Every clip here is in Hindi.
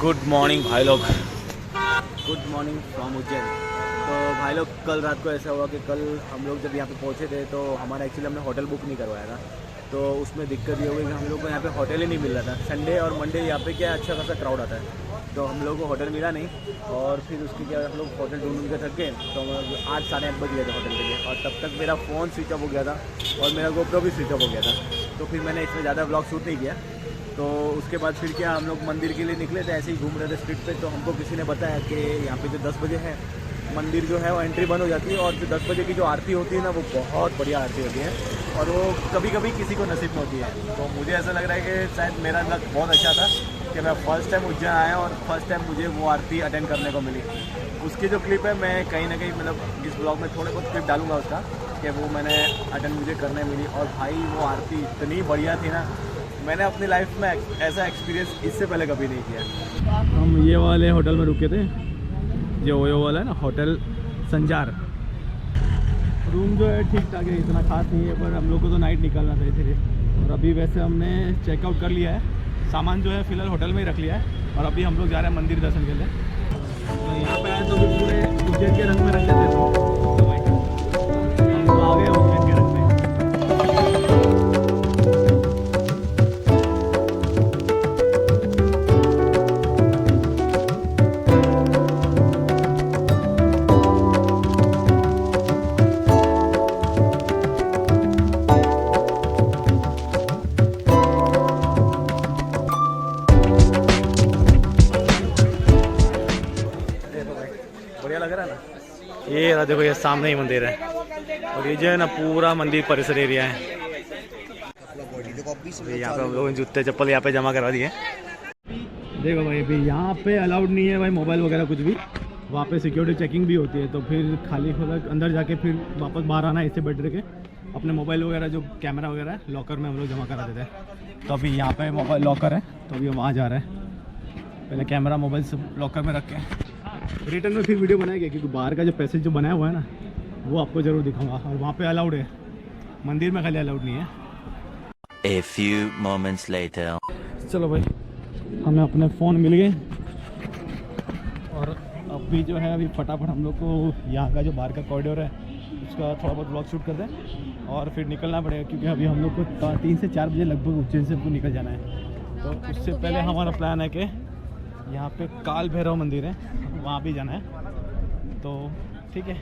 गुड मॉर्निंग भाई लोग, गुड मॉर्निंग फ्रॉम उज्जैन। तो भाई लोग कल रात को ऐसा हुआ कि कल हम लोग जब यहाँ पे पहुँचे थे तो हमारा एक्चुअली हमने होटल बुक नहीं करवाया था। तो उसमें दिक्कत ये हो गई कि हम लोग को यहाँ पे होटल ही नहीं मिल रहा था। संडे और मंडे यहाँ पे क्या अच्छा खासा क्राउड आता है, तो हम लोग को होटल मिला नहीं। और फिर उसके क्या हम लोग होटल ढूंढ के थक गए, तो हम 8 साढ़े 8 बज गए थे होटल के लिए। और तब तक मेरा फ़ोन स्विच ऑफ हो गया था और मेरा GoPro भी स्विच ऑफ हो गया था। तो फिर मैंने इसमें ज़्यादा ब्लॉग शूट नहीं किया। तो उसके बाद फिर क्या हम लोग मंदिर के लिए निकले थे, ऐसे ही घूम रहे थे स्ट्रीट पे। तो हमको किसी ने बताया कि यहाँ पे जो 10 बजे है मंदिर जो है वो एंट्री बंद हो जाती है, और जो 10 बजे की जो आरती होती है ना वो बहुत बढ़िया आरती होती है, और वो कभी कभी किसी को नसीब में होती है। तो मुझे ऐसा लग रहा है कि शायद मेरा लक बहुत अच्छा था कि मैं फ़र्स्ट टाइम उज्जैन आया और फर्स्ट टाइम मुझे वो आरती अटेंड करने को मिली। उसकी जो क्लिप है मैं कहीं ना कहीं मतलब इस ब्लॉग में थोड़े बहुत क्लिप डालूंगा उसका, कि वो मैंने अटेंड मुझे करने मिली। और भाई वो आरती इतनी बढ़िया थी ना, मैंने अपनी लाइफ में ऐसा एक्सपीरियंस इससे पहले कभी नहीं किया। हम ये वाले होटल में रुके थे, जो ओयो वाला है ना, होटल संजार। रूम जो है ठीक ठाक है, इतना खास नहीं है, पर हम लोग को तो नाइट निकलना था इसलिए। और अभी वैसे हमने चेकआउट कर लिया है, सामान जो है फ़िलहाल होटल में ही रख लिया है, और अभी हम लोग जा रहे हैं मंदिर दर्शन के लिए। तो यहाँ पे आए तो भी पूरे उज्जैन के रंग में रख लेते हैं, तो आ गए उज्जैन के रंग में। बढ़िया लग रहा है ना। ये रहा देखो, ये सामने ही मंदिर है, और ये जो है ना पूरा मंदिर परिसर एरिया है। यहाँ पे हम लोगों ने जूते चप्पल यहाँ पे जमा करवा दिए। देखो भाई, अभी यहाँ पे अलाउड नहीं है भाई मोबाइल वगैरह कुछ भी। वहाँ पे सिक्योरिटी चेकिंग भी होती है, तो फिर खाली खोला अंदर जाके फिर वापस बाहर आना है। इससे बेटर के अपने मोबाइल वगैरह जो कैमरा वगैरह है लॉकर में हम लोग जमा करा देते हैं। तो अभी यहाँ पे मोबाइल लॉकर है, तो अभी हम वहाँ जा रहे हैं। पहले कैमरा मोबाइल सब लॉकर में रख के रिटर्न में फिर वीडियो बनाएंगे, क्योंकि बाहर का जो पैसेज जो बनाया हुआ है ना वो आपको ज़रूर दिखाऊंगा। और वहाँ पे अलाउड है, मंदिर में खाली अलाउड नहीं है। A few moments later. चलो भाई, हमें अपने फ़ोन मिल गए, और अभी जो है अभी फटाफट हम लोग को यहाँ का जो बाहर का कॉरिडोर है उसका थोड़ा बहुत ब्लॉग शूट कर दें, और फिर निकलना पड़ेगा, क्योंकि अभी हम लोग को 3 से 4 बजे लगभग उज्जैन से हमको निकल जाना है। तो उससे पहले हमारा प्लान है कि यहाँ पे काल भैरव मंदिर है, वहाँ भी जाना है। तो ठीक है,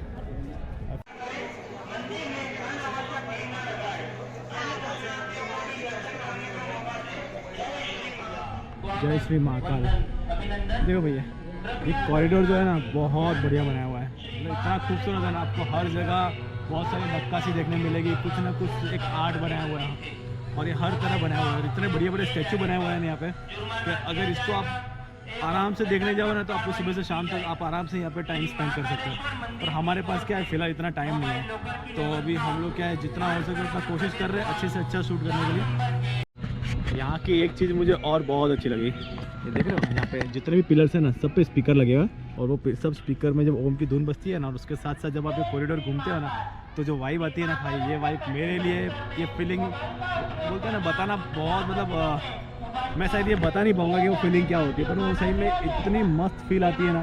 जय श्री महाकाल। देखो भैया, ये कॉरिडोर जो है ना बहुत बढ़िया बनाया हुआ है, मतलब इतना खूबसूरत है ना। आपको हर जगह बहुत सारी नक्काशी देखने मिलेगी, कुछ ना कुछ एक आर्ट बनाया हुआ है, और ये हर तरह बनाया हुआ है। इतने बढ़िया बड़े स्टैचू बनाए हुए हैं यहाँ पे कि अगर इसको आप आराम से देखने जाओ ना, तो आपको सुबह से शाम तक आप आराम से यहाँ पे टाइम स्पेंड कर सकते हो। और हमारे पास क्या है, फिलहाल इतना टाइम नहीं है, तो अभी हम लोग क्या है जितना हो सके उतना कोशिश कर रहे हैं अच्छे से अच्छा शूट करने के लिए। यहाँ की एक चीज़ मुझे और बहुत अच्छी लगी, ये देख रहे हो यहाँ पे जितने भी पिलर्स हैं ना सब पे स्पीकर लगे हुए हैं, और वो सब स्पीकर में जब ओम की धुन बजती है ना, और उसके साथ साथ जब आप ये कॉरिडोर घूमते हो ना, तो जो वाइब आती है ना भाई, ये वाइब मेरे लिए ये फीलिंग बोलते हैं ना, बताना बहुत मतलब मैं शायद ये बता नहीं पाऊँगा कि वो फीलिंग क्या होती है, पर वो सही में इतनी मस्त फील आती है ना,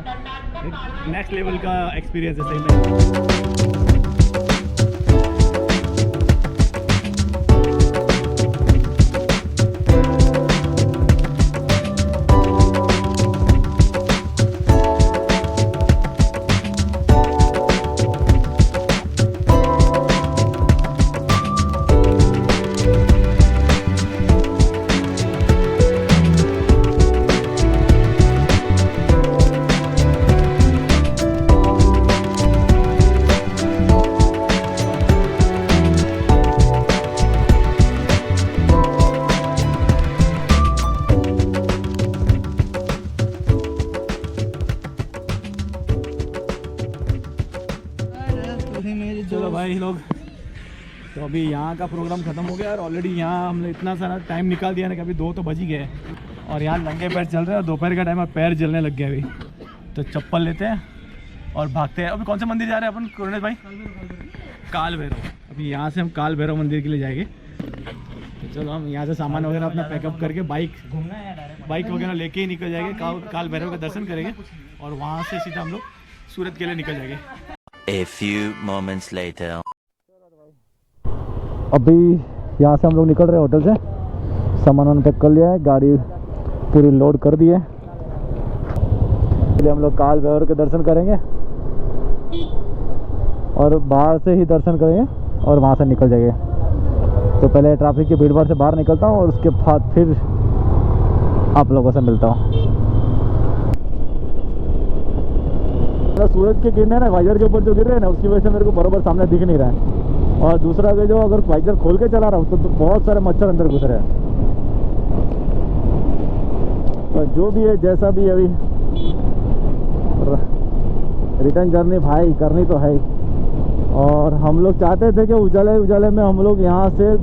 एक नेक्स्ट लेवल का एक्सपीरियंस है सही में। चलो भाई लोग, तो अभी यहाँ का प्रोग्राम ख़त्म हो गया, और ऑलरेडी यहाँ हमने इतना सारा टाइम निकाल दिया ना कि अभी 2 तो बज ही गए, और यहाँ नंगे पैर चल रहे हैं, और दोपहर का टाइम है, पैर जलने लग गया अभी। तो चप्पल लेते हैं और भागते हैं। अभी कौन से मंदिर जा रहे हैं अपन कुरनेश भाई? काल भैरव। अभी यहाँ से हम काल भैरव मंदिर के लिए जाएंगे। तो चलो हम यहाँ से सामान वगैरह अपना पैकअप करके बाइक वगैरह लेके ही निकल जाएंगे, काल भैरव का दर्शन करेंगे और वहाँ से सीधा हम लोग सूरत के लिए निकल जाएंगे। A few moments later. अभी यहाँ से हम लोग निकल रहे हैं होटल से, सामान पैक कर लिया है, गाड़ी पूरी लोड कर दी है। इसलिए हम लोग काल भैरव के दर्शन करेंगे और बाहर से ही दर्शन करेंगे और वहाँ से निकल जाएंगे। तो पहले ट्रैफिक की भीड़ भाड़ से बाहर निकलता हूँ और उसके बाद फिर आप लोगों से मिलता हूँ। सूरज के किरणें ना वाइजर के ऊपर जो गिर रहे हैं ना, उसकी वजह से मेरे को बराबर सामने दिख नहीं रहा है। और दूसरा कि जो अगर वाइजर खोल के चला रहा हूँ तो बहुत सारे मच्छर अंदर घुस रहे हैं। पर जो भी है जैसा भी है, अभी रिटर्न जर्नी भाई करनी तो है ही। और हम लोग चाहते थे कि उजाले में हम लोग यहाँ से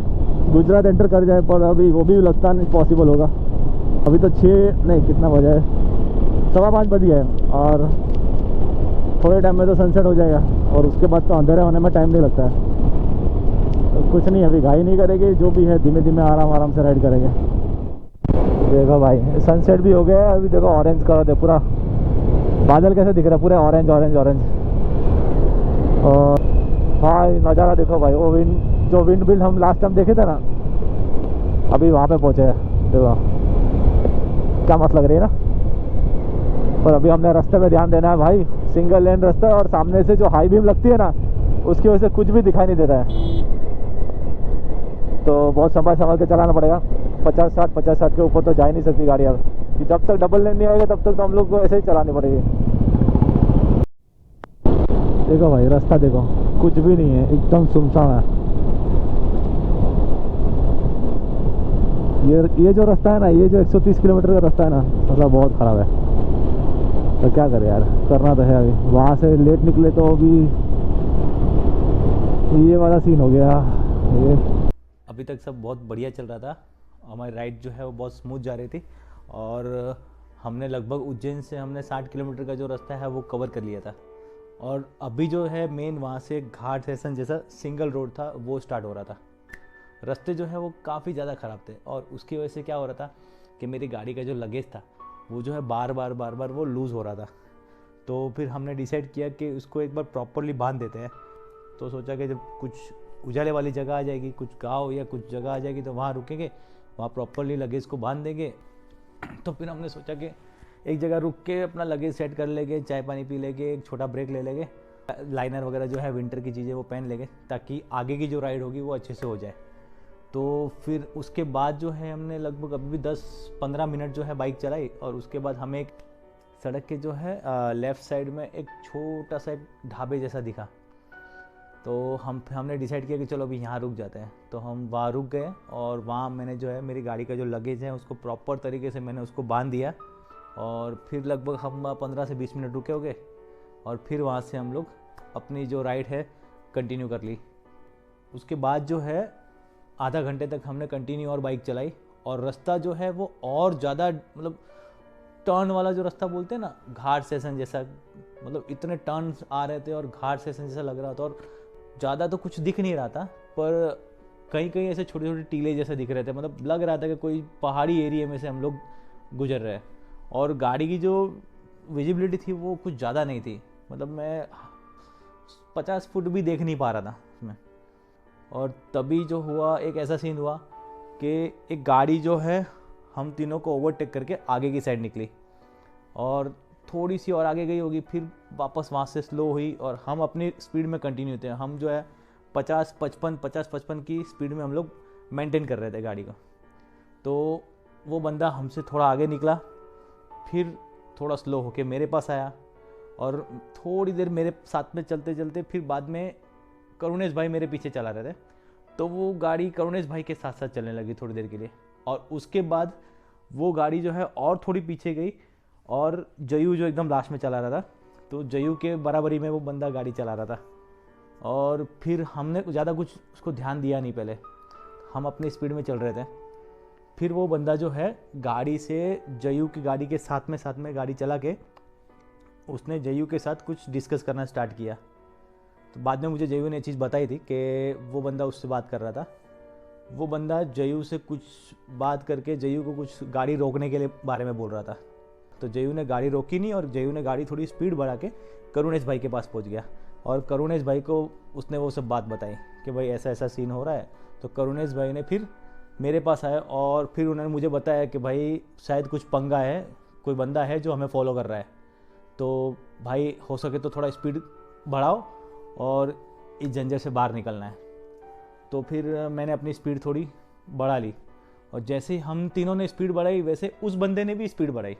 गुजरात एंटर कर जाए, पर अभी वो भी लगता नहीं पॉसिबल होगा। अभी तो 6 नहीं कितना बजा है, 5:15 बज गया है और थोड़े टाइम में तो सनसेट हो जाएगा और उसके बाद तो अंधेरे होने में टाइम नहीं लगता है। तो कुछ नहीं, अभी घाई नहीं करेंगे, जो भी है धीमे धीमे आराम से राइड करेंगे। देखो भाई सनसेट भी हो गया है, अभी देखो ऑरेंज कलर है पूरा, बादल कैसे दिख रहा है, पूरे ऑरेंज। और भाई नज़ारा देखो भाई, वो विंड मिल हम लास्ट टाइम देखे थे ना, अभी वहाँ पे पहुँचे हैं। देखो क्या मस्त लग रही है ना। पर अभी हमने रास्ते पे ध्यान देना है भाई, सिंगल लेन रास्ता है और सामने से जो हाई बीम लगती है ना, उसकी वजह से कुछ भी दिखाई नहीं देता है। तो बहुत संभाल के चलाना पड़ेगा। 50-60 के ऊपर तो जा ही नहीं सकती गाड़ी अब, कि जब तक डबल लेन नहीं आएगा तब तक तो हम लोग को ऐसे ही चलानी पड़ेगी। देखो भाई रास्ता देखो, कुछ भी नहीं है, एकदम सुनसान है। ये जो रास्ता है ना, ये जो 130 किलोमीटर का रास्ता है ना, मतलब बहुत ख़राब है। तो क्या करें यार, करना तो है। अभी वहाँ से लेट निकले तो अभी ये वाला सीन हो गया। ये अभी तक सब बहुत बढ़िया चल रहा था, हमारी राइड जो है वो बहुत स्मूथ जा रही थी और हमने लगभग उज्जैन से हमने 60 किलोमीटर का जो रास्ता है वो कवर कर लिया था। और अभी जो है मेन वहाँ से घाट स्टेशन जैसा सिंगल रोड था वो स्टार्ट हो रहा था। रास्ते जो है वो काफ़ी ज़्यादा ख़राब थे और उसकी वजह से क्या हो रहा था कि मेरी गाड़ी का जो लगेज था वो जो है बार बार वो लूज़ हो रहा था। तो फिर हमने डिसाइड किया कि उसको एक बार प्रॉपरली बांध देते हैं। तो सोचा कि जब कुछ उजाले वाली जगह आ जाएगी, कुछ गांव या कुछ जगह आ जाएगी तो वहाँ रुकेंगे, वहाँ प्रॉपरली लगेज को बांध देंगे। तो फिर हमने सोचा कि एक जगह रुक के अपना लगेज सेट कर लेंगे, चाय पानी पी लेंगे, एक छोटा ब्रेक ले लेंगे, लाइनर वगैरह जो है विंटर की चीज़ें वो पहन लेंगे ताकि आगे की जो राइड होगी वो अच्छे से हो जाए। तो फिर उसके बाद जो है हमने लगभग अभी भी 10-15 मिनट जो है बाइक चलाई और उसके बाद हमें एक सड़क के जो है लेफ़्ट साइड में एक छोटा सा ढाबे जैसा दिखा। तो हमने डिसाइड किया कि चलो अभी यहाँ रुक जाते हैं। तो हम वहाँ रुक गए और वहाँ मैंने जो है मेरी गाड़ी का जो लगेज है उसको प्रॉपर तरीके से मैंने उसको बांध दिया और फिर लगभग हम 15 से 20 मिनट रुके हो गए और फिर वहाँ से हम लोग अपनी जो राइड है कंटिन्यू कर ली। उसके बाद जो है आधा घंटे तक हमने कंटिन्यू और बाइक चलाई और रास्ता जो है वो और ज़्यादा मतलब टर्न वाला जो रास्ता बोलते हैं ना, घाट स्टेशन जैसा, मतलब इतने टर्न्स आ रहे थे और घाट स्टेशन जैसा लग रहा था और ज़्यादा तो कुछ दिख नहीं रहा था, पर कहीं कहीं ऐसे छोटे छोटे टीले जैसे दिख रहे थे। मतलब लग रहा था कि कोई पहाड़ी एरिया में से हम लोग गुजर रहे हैं और गाड़ी की जो विजिबिलिटी थी वो कुछ ज़्यादा नहीं थी, मतलब मैं 50 फुट भी देख नहीं पा रहा था उसमें। और तभी जो हुआ, एक ऐसा सीन हुआ कि एक गाड़ी जो है हम तीनों को ओवरटेक करके आगे की साइड निकली और थोड़ी सी और आगे गई होगी, फिर वापस वहाँ से स्लो हुई और हम अपनी स्पीड में कंटिन्यू थे। हम जो है 50-55 की स्पीड में हम लोग मेंटेन कर रहे थे गाड़ी को। तो वो बंदा हमसे थोड़ा आगे निकला, फिर थोड़ा स्लो होके मेरे पास आया और थोड़ी देर मेरे साथ में चलते चलते फिर बाद में करुणेश भाई मेरे पीछे चला रहे थे, तो वो गाड़ी करुणेश भाई के साथ साथ चलने लगी थोड़ी देर के लिए। और उसके बाद वो गाड़ी जो है और थोड़ी पीछे गई और जयू जो एकदम लास्ट में चला रहा था, तो जयू के बराबरी में वो बंदा गाड़ी चला रहा था। और फिर हमने ज़्यादा कुछ उसको ध्यान दिया नहीं, पहले हम अपनी स्पीड में चल रहे थे। फिर वो बंदा जो है गाड़ी से जयू की गाड़ी के साथ में गाड़ी चला के उसने जयू के साथ कुछ डिस्कस करना स्टार्ट किया। तो बाद में मुझे जयू ने ये चीज़ बताई थी कि वो बंदा उससे बात कर रहा था वो बंदा जयू से कुछ बात करके जयू को कुछ गाड़ी रोकने के लिए बारे में बोल रहा था। तो जयू ने गाड़ी रोकी नहीं और जयू ने गाड़ी थोड़ी स्पीड बढ़ा के करुणेश भाई के पास पहुंच गया और करुणेश भाई को उसने वो सब बात बताई कि भाई ऐसा ऐसा सीन हो रहा है। तो करुणेश भाई ने फिर मेरे पास आए और फिर उन्होंने मुझे बताया कि भाई शायद कुछ पंगा है, कोई बंदा है जो हमें फॉलो कर रहा है, तो भाई हो सके तो थोड़ा स्पीड बढ़ाओ और इस झंझट से बाहर निकलना है। तो फिर मैंने अपनी स्पीड थोड़ी बढ़ा ली और जैसे ही हम तीनों ने स्पीड बढ़ाई वैसे उस बंदे ने भी स्पीड बढ़ाई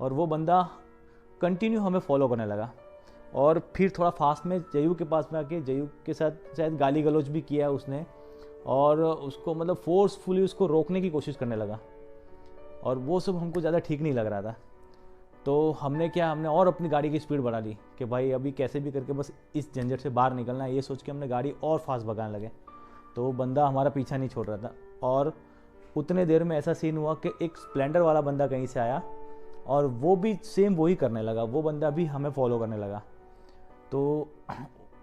और वो बंदा कंटिन्यू हमें फॉलो करने लगा। और फिर थोड़ा फास्ट में जयू के पास में आके जयू के साथ शायद गाली गलौज भी किया उसने और उसको मतलब फोर्सफुली उसको रोकने की कोशिश करने लगा और वो सब हमको ज़्यादा ठीक नहीं लग रहा था। तो हमने और अपनी गाड़ी की स्पीड बढ़ा ली कि भाई अभी कैसे भी करके बस इस झंझट से बाहर निकलना है, ये सोच के हमने गाड़ी और फास्ट भगाने लगे। तो वो बंदा हमारा पीछा नहीं छोड़ रहा था और उतने देर में ऐसा सीन हुआ कि एक स्प्लेंडर वाला बंदा कहीं से आया और वो भी सेम वही करने लगा, वो बंदा भी हमें फॉलो करने लगा। तो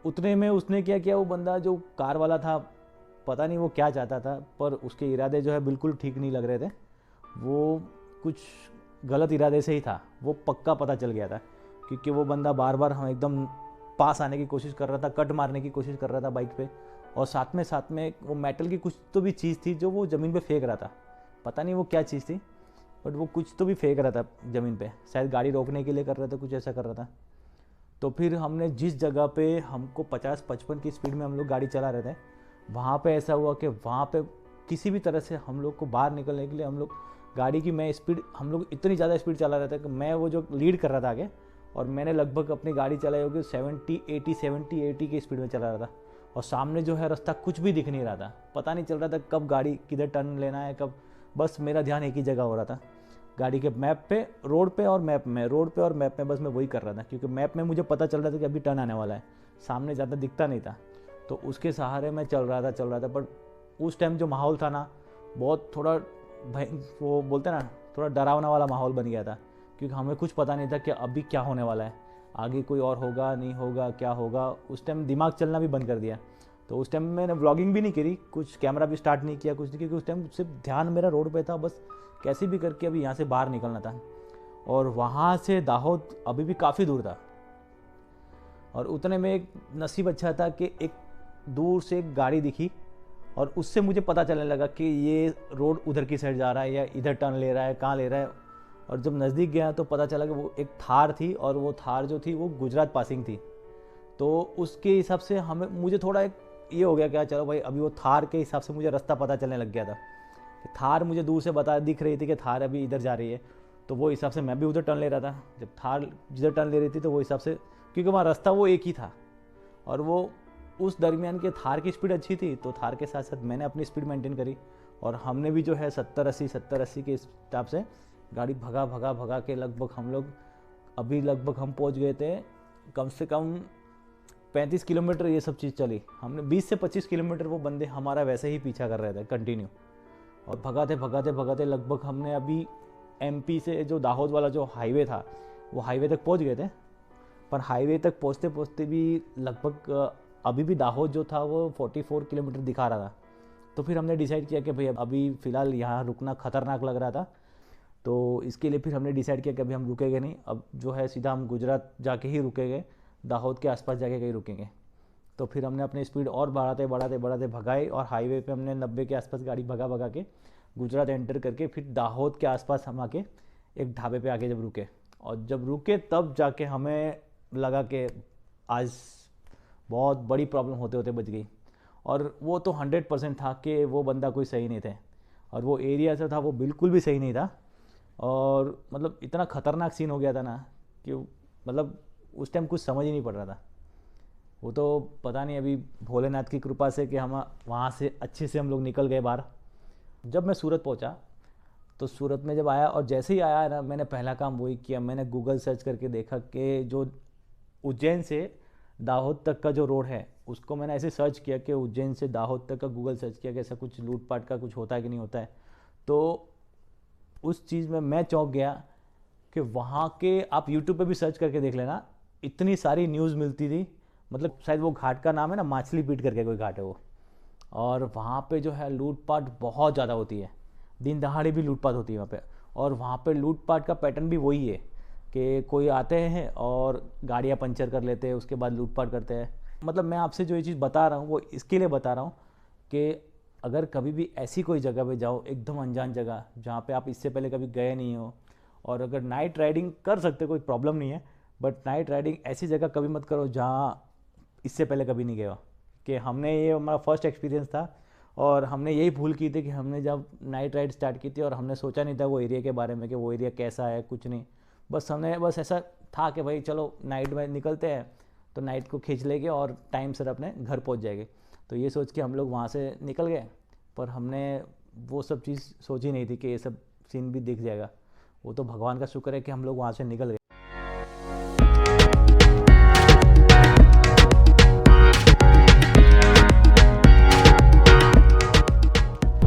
उतने में उसने क्या किया, वो बंदा जो कार वाला था पता नहीं वो क्या चाहता था पर उसके इरादे जो है बिल्कुल ठीक नहीं लग रहे थे, वो कुछ गलत इरादे से ही था, वो पक्का पता चल गया था क्योंकि वो बंदा बार बार हम एकदम पास आने की कोशिश कर रहा था, कट मारने की कोशिश कर रहा था बाइक पे और साथ में वो मेटल की कुछ तो भी चीज़ थी जो वो ज़मीन पे फेंक रहा था, पता नहीं वो क्या चीज़ थी बट वो कुछ तो भी फेंक रहा था ज़मीन पे, शायद गाड़ी रोकने के लिए कर रहा था, कुछ ऐसा कर रहा था। तो फिर हमने जिस जगह पे हमको 50-55 की स्पीड में हम लोग गाड़ी चला रहे थे वहाँ पे ऐसा हुआ कि वहाँ पे किसी भी तरह से हम लोग को बाहर निकलने के लिए हम लोग गाड़ी की हम लोग इतनी ज़्यादा स्पीड चला रहे थे कि मैं वो जो लीड कर रहा था आगे और मैंने लगभग अपनी गाड़ी चलाई होगी 70-80 की स्पीड में चला रहा था और सामने जो है रास्ता कुछ भी दिख नहीं रहा था, पता नहीं चल रहा था कब गाड़ी किधर टर्न लेना है कब, बस मेरा ध्यान एक ही जगह हो रहा था गाड़ी के मैप पे, रोड पे और मैप में बस मैं वही कर रहा था क्योंकि मैप में मुझे पता चल रहा था कि अभी टर्न आने वाला है, सामने ज़्यादा दिखता नहीं था तो उसके सहारे मैं चल रहा था। पर उस टाइम जो माहौल था ना बहुत थोड़ा वो बोलते ना थोड़ा डरावना वाला माहौल बन गया था क्योंकि हमें कुछ पता नहीं था कि अभी क्या होने वाला है, आगे कोई और होगा नहीं होगा क्या होगा। उस टाइम दिमाग चलना भी बंद कर दिया, तो उस टाइम मैंने व्लॉगिंग भी नहीं करी, कुछ कैमरा भी स्टार्ट नहीं किया, कुछ नहीं, क्योंकि उस टाइम सिर्फ ध्यान मेरा रोड पे था, बस कैसे भी करके अभी यहाँ से बाहर निकलना था। और वहाँ से दाहोद अभी भी काफ़ी दूर था और उतने में एक नसीब अच्छा था कि एक दूर से एक गाड़ी दिखी और उससे मुझे पता चलने लगा कि ये रोड उधर की साइड जा रहा है या इधर टर्न ले रहा है, कहाँ ले रहा है। और जब नज़दीक गया तो पता चला कि वो एक थार थी और वो थार जो थी वो गुजरात पासिंग थी। तो उसके हिसाब से मुझे थोड़ा एक ये हो गया क्या चलो भाई, अभी वो थार के हिसाब से मुझे रास्ता पता चलने लग गया था कि थार मुझे दूर से दिख रही थी कि थार अभी इधर जा रही है, तो वो हिसाब से मैं भी उधर टर्न ले रहा था। जब थार जिधर टर्न ले रही थी तो वो हिसाब से, क्योंकि वहाँ रास्ता वो एक ही था और वो उस दरमियान के थार की स्पीड अच्छी थी तो थार के साथ साथ मैंने अपनी स्पीड मेंटेन करी और हमने भी जो है 70-80 के हिसाब से गाड़ी भगा के लगभग हम पहुंच गए थे कम से कम 35 किलोमीटर ये सब चीज़ चली। हमने 20 से 25 किलोमीटर वो बंदे हमारा वैसे ही पीछा कर रहे थे कंटिन्यू और भगाते लगभग हमने अभी MP से जो दाहोद वाला जो हाईवे था वो हाईवे तक पहुंच गए थे। पर हाईवे तक पहुंचते भी लगभग अभी भी दाहोद जो था वो 44 किलोमीटर दिखा रहा था। तो फिर हमने डिसाइड किया कि भाई अभी फ़िलहाल यहाँ रुकना ख़तरनाक लग रहा था, तो इसके लिए फिर हमने डिसाइड किया कि अभी हम रुकेंगे नहीं, अब जो है सीधा हम गुजरात जाके ही रुकेंगे, दाहोद के आसपास जाके कहीं रुकेंगे। तो फिर हमने अपनी स्पीड और बढ़ाते भगाई और हाईवे पे हमने 90 के आसपास गाड़ी भगा के गुजरात एंटर करके फिर दाहोद के आसपास हम आके एक ढाबे पे आके जब रुके और जब रुके तब जाके हमें लगा कि आज बहुत बड़ी प्रॉब्लम होते होते बच गई। और वो तो 100% था कि वो बंदा कोई सही नहीं थे और वो एरिया जो था वो बिल्कुल भी सही नहीं था और मतलब इतना ख़तरनाक सीन हो गया था ना कि मतलब उस टाइम कुछ समझ ही नहीं पड़ रहा था। वो तो पता नहीं अभी भोलेनाथ की कृपा से कि हम वहाँ से अच्छे से हम लोग निकल गए बाहर। जब मैं सूरत पहुँचा तो सूरत में जब आया और जैसे ही आया ना मैंने पहला काम वही किया, मैंने गूगल सर्च करके देखा कि जो उज्जैन से दाहोद तक का जो रोड है उसको मैंने ऐसे सर्च किया कि उज्जैन से दाहोद तक का गूगल सर्च किया कि ऐसा कुछ लूटपाट का कुछ होता है कि नहीं होता है। तो उस चीज़ में मैं चौंक गया कि वहाँ के आप यूट्यूब पे भी सर्च करके देख लेना, इतनी सारी न्यूज़ मिलती थी। मतलब शायद वो घाट का नाम है ना, माछली पीट करके कोई घाट है वो, और वहाँ पे जो है लूटपाट बहुत ज़्यादा होती है, दिन दहाड़े भी लूटपाट होती है वहाँ पे। और वहाँ पे लूटपाट का पैटर्न भी वही है कि कोई आते हैं और गाड़ियाँ पंचर कर लेते हैं, उसके बाद लूटपाट करते हैं। मतलब मैं आपसे जो ये चीज़ बता रहा हूँ वो इसके लिए बता रहा हूँ कि अगर कभी भी ऐसी कोई जगह पे जाओ, एकदम अनजान जगह जहाँ पे आप इससे पहले कभी गए नहीं हो, और अगर नाइट राइडिंग कर सकते कोई प्रॉब्लम नहीं है, बट नाइट राइडिंग ऐसी जगह कभी मत करो जहाँ इससे पहले कभी नहीं गया हो। कि हमने ये हमारा फर्स्ट एक्सपीरियंस था और हमने यही भूल की थी कि हमने जब नाइट राइड स्टार्ट की थी और हमने सोचा नहीं था वो एरिया के बारे में कि वो एरिया कैसा है, कुछ नहीं। बस हमने बस ऐसा था कि भाई चलो नाइट में निकलते हैं तो नाइट को खींच लेंगे और टाइम से अपने घर पहुंच जाएंगे। तो ये सोच के हम लोग वहाँ से निकल गए, पर हमने वो सब चीज़ सोची नहीं थी कि ये सब सीन भी दिख जाएगा। वो तो भगवान का शुक्र है कि हम लोग वहाँ से निकल गए।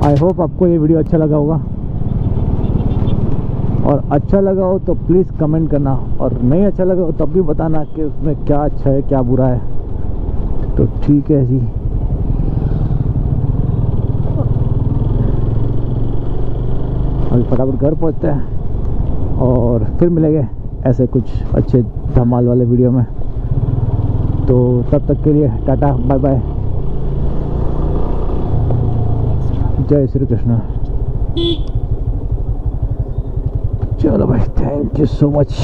आई होप आपको ये वीडियो अच्छा लगा होगा, और अच्छा लगा हो तो प्लीज़ कमेंट करना, और नहीं अच्छा लगा हो तब भी बताना कि उसमें क्या अच्छा है क्या बुरा है। तो ठीक है जी, अभी फटाफट घर पहुंचते हैं और फिर मिलेंगे ऐसे कुछ अच्छे धमाल वाले वीडियो में। तो तब तक के लिए टाटा बाय बाय, जय श्री कृष्ण। चलो भाई, थैंक यू सो मच।